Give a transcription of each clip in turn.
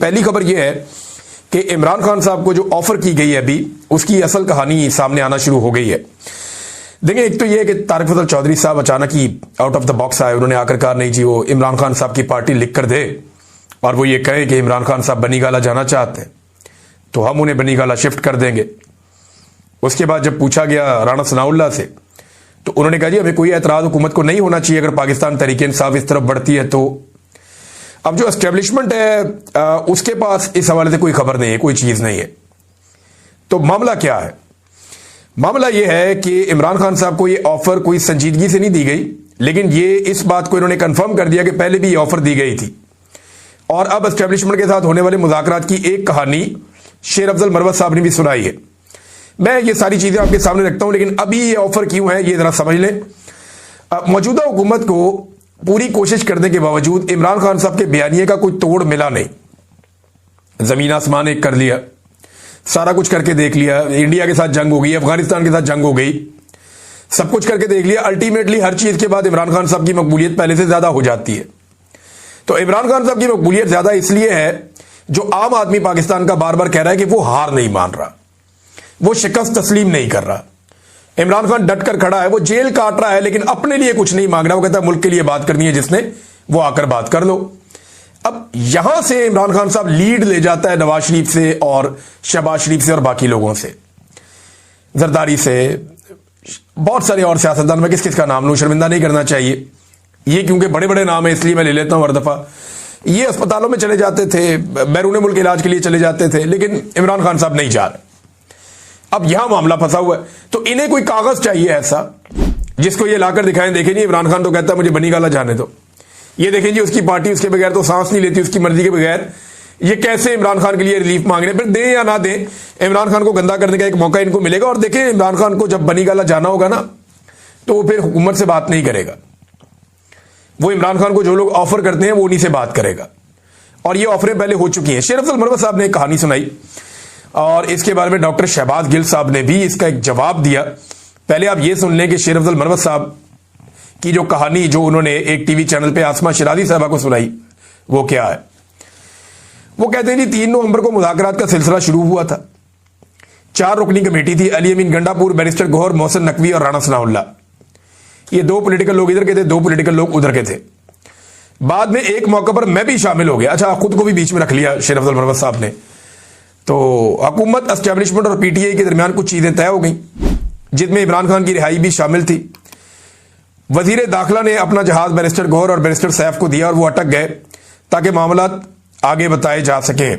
पहली खबर यह है कि इमरान खान साहब को जो ऑफर की गई है अभी, उसकी असल कहानी सामने आना शुरू हो गई है। देखिए, एक तो यह है कि तारिक फजल चौधरी साहब अचानक ही आउट ऑफ द बॉक्स आए। उन्होंने आकर कहा नहीं जी, वो इमरान खान साहब की पार्टी लिख कर दे और वो ये कहे कि इमरान खान साहब बनीगाला जाना चाहते हैं तो हम उन्हें बनीगाला शिफ्ट कर देंगे। उसके बाद जब पूछा गया राणा सनाउल्लाह से तो उन्होंने कहा जी हमें कोई एतराज हुकूमत को नहीं होना चाहिए अगर पाकिस्तान तहरीक इंसाफ इस तरफ बढ़ती है तो। अब जो एस्टेब्लिशमेंट है उसके पास इस हवाले से कोई खबर नहीं है, कोई चीज नहीं है। तो मामला क्या है? मामला यह है कि इमरान खान साहब को यह ऑफर कोई संजीदगी से नहीं दी गई, लेकिन ये इस बात को इन्होंने कंफर्म कर दिया कि पहले भी ये ऑफर दी गई थी। और अब एस्टेब्लिशमेंट के साथ होने वाले मुज़ाकरात की एक कहानी शेर अफजल मरवत साहब ने भी सुनाई है। मैं ये सारी चीजें आपके सामने रखता हूं, लेकिन अभी ये ऑफर क्यों है ये जरा समझ लें। मौजूदा हुकूमत को पूरी कोशिश करने के बावजूद इमरान खान साहब के बयानिए का कोई तोड़ मिला नहीं। जमीन आसमान एक कर लिया, सारा कुछ करके देख लिया, इंडिया के साथ जंग हो गई, अफगानिस्तान के साथ जंग हो गई, सब कुछ करके देख लिया। अल्टीमेटली हर चीज के बाद इमरान खान साहब की मकबूलियत पहले से ज्यादा हो जाती है। तो इमरान खान साहब की मकबूलियत ज्यादा इसलिए है जो आम आदमी पाकिस्तान का बार बार कह रहा है कि वो हार नहीं मान रहा, वो शिकस्त तस्लीम नहीं कर रहा। इमरान खान डट कर खड़ा है, वो जेल काट रहा है लेकिन अपने लिए कुछ नहीं मांग रहा। वो कहता है मुल्क के लिए बात करनी है जिसने, वो आकर बात कर लो। अब यहां से इमरान खान साहब लीड ले जाता है नवाज शरीफ से और शहबाज शरीफ से और बाकी लोगों से, जरदारी से, बहुत सारे और सियासतदान। में किस किस का नाम लूं, शर्मिंदा नहीं करना चाहिए ये, क्योंकि बड़े बड़े नाम है इसलिए मैं ले लेता हूं हर दफा। ये अस्पतालों में चले जाते थे, बैरून मुल्क इलाज के लिए चले जाते थे, लेकिन इमरान खान साहब नहीं जा रहे। अब यहां मामला फंसा हुआ है। तो इन्हें कोई कागज चाहिए ऐसा जिसको ये लाकर दिखाएं, देखें जी इमरान खान तो कहता है मुझे बनीगाला जाने दो, ये देखें जी उसकी पार्टी उसके बगैर तो सांस नहीं लेती, उसकी मर्जी के बगैर ये कैसे इमरान खान के लिए रिलीफ मांग रहे हैं। फिर दें या ना दें, इमरान खान को गंदा करने का एक मौका इनको मिलेगा। और देखें इमरान खान को जब बनीगाला जाना होगा ना तो वो फिर हुकूमत से बात नहीं करेगा, वो इमरान खान को जो लोग ऑफर करते हैं वो उन्हीं से बात करेगा। और ये ऑफरें पहले हो चुकी हैं। शेर अफजल मरवत साहब ने एक कहानी सुनाई और इसके बारे में डॉक्टर शहबाज गिल साहब ने भी इसका एक जवाब दिया। पहले आप ये सुन लें कि शेर अफजल मरवत साहब की जो कहानी जो उन्होंने एक टीवी चैनल पे आसमा शिराजी साहबा को सुनाई वो क्या है। वो कहते हैं जी 3 नवंबर को मुज़ाकरात का सिलसिला शुरू हुआ था। 4 रुकनी कमेटी थी, अली अमीन गंडापुर, बैरिस्टर गौहर, मोहसिन नकवी और राणा सनाउल्लाह। ये 2 पॉलिटिकल लोग इधर के थे, 2 पॉलिटिकल लोग उधर के थे। बाद में एक मौके पर मैं भी शामिल हो गया। अच्छा, खुद को भी बीच में रख लिया शेर अफजल मरवत साहब ने। तो हुकूमत, एस्टेब्लिशमेंट और पीटीआई के दरमियान कुछ चीजें तय हो गई जिसमें इमरान खान की रिहाई भी शामिल थी। वजीर दाखिला ने अपना जहाज बैरिस्टर गौहर और बैरिस्टर सैफ को दिया और वो अटक गए ताकि मामला आगे बताए जा सके।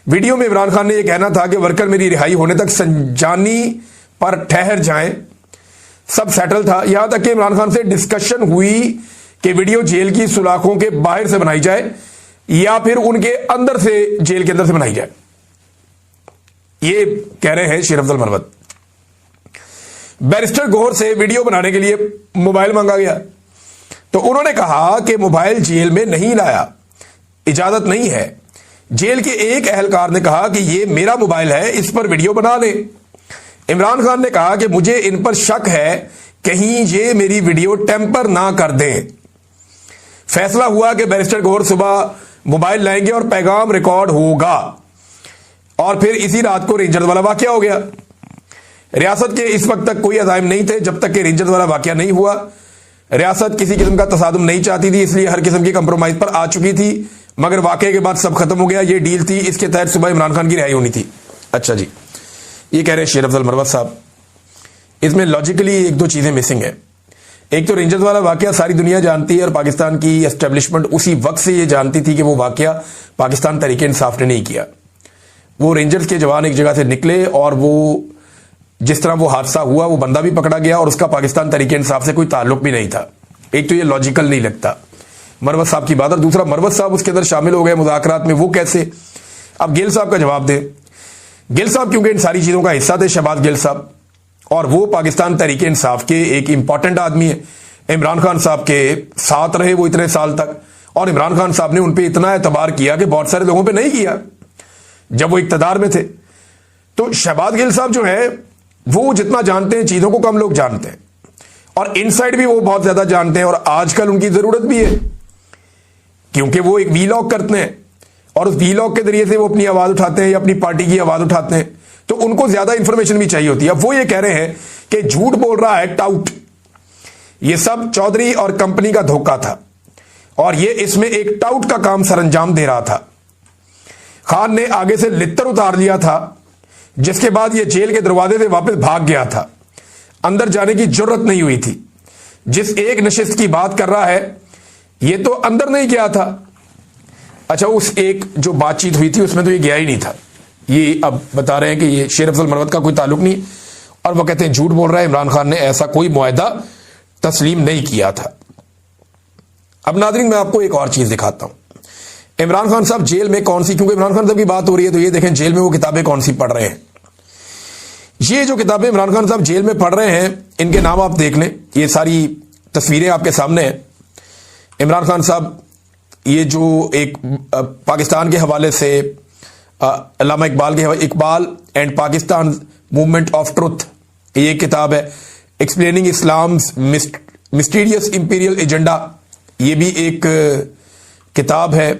वीडियो में इमरान खान ने यह कहना था कि वर्कर मेरी रिहाई होने तक संजानी पर ठहर जाएं, सब सेटल था। यहां तक कि इमरान खान से डिस्कशन हुई कि वीडियो जेल की सुलाखों के बाहर से बनाई जाए या फिर उनके अंदर से, जेल के अंदर से बनाई जाए। ये कह रहे हैं शेर अफजल मरवत। बैरिस्टर गौहर से वीडियो बनाने के लिए मोबाइल मांगा गया तो उन्होंने कहा कि मोबाइल जेल में नहीं लाया, इजाजत नहीं है। जेल के एक अहलकार ने कहा कि ये मेरा मोबाइल है, इस पर वीडियो बना ले। इमरान खान ने कहा कि मुझे इन पर शक है, कहीं ये मेरी वीडियो टेम्पर ना कर दें। फैसला हुआ कि बैरिस्टर गौहर सुबह मोबाइल लाएंगे और पैगाम रिकॉर्ड होगा। और फिर इसी रात को रेंजर्स वाला वाकया हो गया। रियासत के इस वक्त तक कोई अज़ाइम नहीं थे जब तक कि रेंजर्स वाला वाकया नहीं हुआ। रियासत किसी किस्म का तसादुम नहीं चाहती थी, इसलिए हर किस्म की कंप्रोमाइज पर आ चुकी थी। मगर वाकये के बाद सब खत्म हो गया। ये डील थी, इसके तहत सुबह इमरान खान की रिहाई होनी थी। अच्छा जी, ये कह रहे हैं शेर अफजल मरवत साहब। इसमें लॉजिकली 1-2 चीजें मिसिंग है। एक तो रेंजर्स वाला वाकया सारी दुनिया जानती है और पाकिस्तान की एस्टेब्लिशमेंट उसी वक्त से ये जानती थी कि वो वाकया पाकिस्तान तहरीक इंसाफ ने नहीं किया। वो रेंजर्स के जवान एक जगह से निकले और वो जिस तरह वो हादसा हुआ वो बंदा भी पकड़ा गया और उसका पाकिस्तान तहरीक इंसाफ से कोई ताल्लुक भी नहीं था। एक तो ये लॉजिकल नहीं लगता मरवत साहब की बात, और दूसरा मरवत साहब उसके अंदर शामिल हो गए मुज़ाकरात में, वो कैसे? अब गिल साहब का जवाब दें। गिल साहब क्योंकि इन सारी चीजों का हिस्सा थे, शहबाज गिल साहब, और वो पाकिस्तान तहरीक इंसाफ के एक इंपॉर्टेंट आदमी है। इमरान खान साहब के साथ रहे वो इतने साल तक, और इमरान खान साहब ने उन पर इतना एतबार किया कि बहुत सारे लोगों पर नहीं किया जब वो इक्तदार में थे। तो शहबाज गिल साहब जो है वो जितना जानते हैं चीजों को कम लोग जानते हैं, और इनसाइड भी वो बहुत ज्यादा जानते हैं, और आजकल उनकी जरूरत भी है क्योंकि वो एक वीलॉग करते हैं। और उस वीलॉग के जरिए से वो अपनी आवाज उठाते हैं या अपनी पार्टी की आवाज उठाते हैं, तो उनको ज्यादा इंफॉर्मेशन भी चाहिए होती है। अब वो ये कह रहे हैं कि झूठ बोल रहा है टाउट, ये सब चौधरी और कंपनी का धोखा था और ये इसमें एक टाउट का काम सरंजाम दे रहा था। खान ने आगे से लित्तर उतार लिया था, जिसके बाद ये जेल के दरवाजे से वापस भाग गया था, अंदर जाने की जरूरत नहीं हुई थी। जिस एक नशिस्त की बात कर रहा है ये तो अंदर नहीं गया था। अच्छा, उस एक जो बातचीत हुई थी उसमें तो ये गया ही नहीं था। ये अब बता रहे हैं कि ये शेर अफजल मरवत का कोई ताल्लुक नहीं, और वो कहते हैं झूठ बोल रहा है, इमरान खान ने ऐसा कोई मुआहदा तस्लीम नहीं किया था। अब नाज़रीन, मैं आपको एक और चीज दिखाता हूं। इमरान खान साहब जेल में कौन सी, क्योंकि इमरान खान साहब की बात हो रही है, तो ये देखें जेल में वो किताबें कौन सी पढ़ रहे हैं। ये जो किताबें इमरान खान साहब जेल में पढ़ रहे हैं, इनके नाम आप देख लें, ये सारी तस्वीरें आपके सामने हैं। इमरान खान साहब ये जो एक पाकिस्तान के हवाले से अल्लामा इकबाल के Iqbal and Pakistan movement of truth, ये किताब है। Explaining Islam's mysterious imperial agenda, ये भी एक किताब है।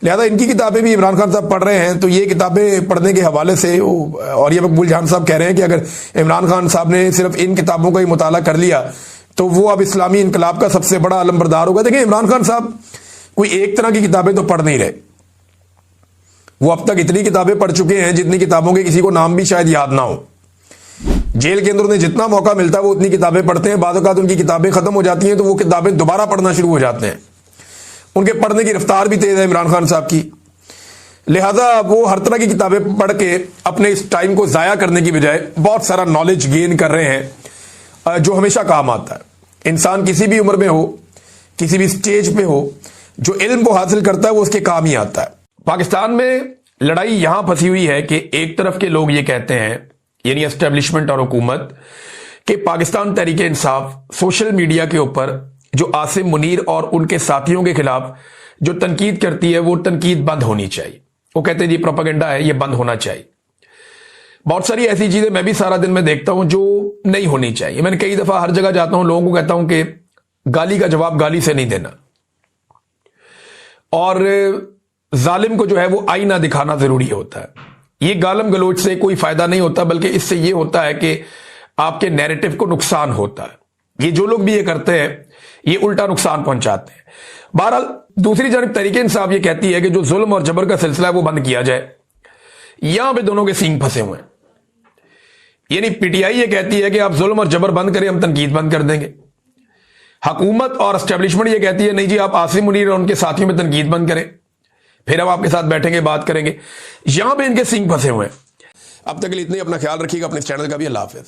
लिहाजा इनकी किताबें भी इमरान खान साहब पढ़ रहे हैं, तो ये किताबें पढ़ने के हवाले से, और ये मकबूल जान साहब कह रहे हैं कि अगर इमरान खान साहब ने सिर्फ इन किताबों का ही मुताला कर लिया तो वो अब इस्लामी इनकलाब का सबसे बड़ा अलमबरदार होगा। देखिए, इमरान खान साहब कोई एक तरह की किताबें तो पढ़ नहीं रहे, वो अब तक इतनी किताबें पढ़ चुके हैं जितनी किताबों के किसी को नाम भी शायद याद ना हो। जेल के अंदर उन्हें जितना मौका मिलता है वो उतनी किताबें पढ़ते हैं। बाद औक़ात उनकी किताबें खत्म हो जाती हैं तो वो किताबें दोबारा पढ़ना शुरू हो जाते हैं। उनके पढ़ने की रफ्तार भी तेज है इमरान खान साहब की, लिहाजा वो हर तरह की किताबें पढ़ के अपने इस टाइम को जाया करने की बजाय बहुत सारा नॉलेज गेन कर रहे हैं, जो हमेशा काम आता है। इंसान किसी भी उम्र में हो, किसी भी स्टेज पे हो, जो इल्म वो हासिल करता है वो उसके काम ही आता है। पाकिस्तान में लड़ाई यहां फंसी हुई है कि एक तरफ के लोग ये कहते हैं, यानी एस्टेब्लिशमेंट और हुकूमत, कि पाकिस्तान तहरीक इंसाफ सोशल मीडिया के ऊपर जो आसिम मुनीर और उनके साथियों के खिलाफ जो तनकीद करती है वो तनकीद बंद होनी चाहिए। वो कहते हैं जी प्रोपेगेंडा है, ये बंद होना चाहिए। बहुत सारी ऐसी चीजें मैं भी सारा दिन में देखता हूं जो नहीं होनी चाहिए। मैंने कई दफा हर जगह जाता हूं, लोगों को कहता हूं कि गाली का जवाब गाली से नहीं देना, और जालिम को जो है वो आईना दिखाना जरूरी होता है। ये गालम गलोच से कोई फायदा नहीं होता, बल्कि इससे ये होता है कि आपके नैरेटिव को नुकसान होता है। ये जो लोग भी ये करते हैं ये उल्टा नुकसान पहुंचाते हैं। बहरहाल दूसरी जानब तहरीक इंसाफ ये कहती है कि जो जुल्म और जबर का सिलसिला है वो बंद किया जाए। यहां पे दोनों के सींग फंसे हुए हैं। यानी पीटीआई ये कहती है कि आप जुल्म और जबर बंद करें, हम तनकीद बंद कर देंगे। हुकूमत और एस्टेब्लिशमेंट ये कहती है नहीं जी, आप आसिम मुनीर और उनके साथियों में तनकीद बंद करें, फिर हम आपके साथ बैठेंगे, बात करेंगे। यहां पे इनके सींग फंसे हुए हैं। अब तक के लिए इतने, अपना ख्याल रखिएगा, अपने चैनल का भी। अल्लाह हाफिज़।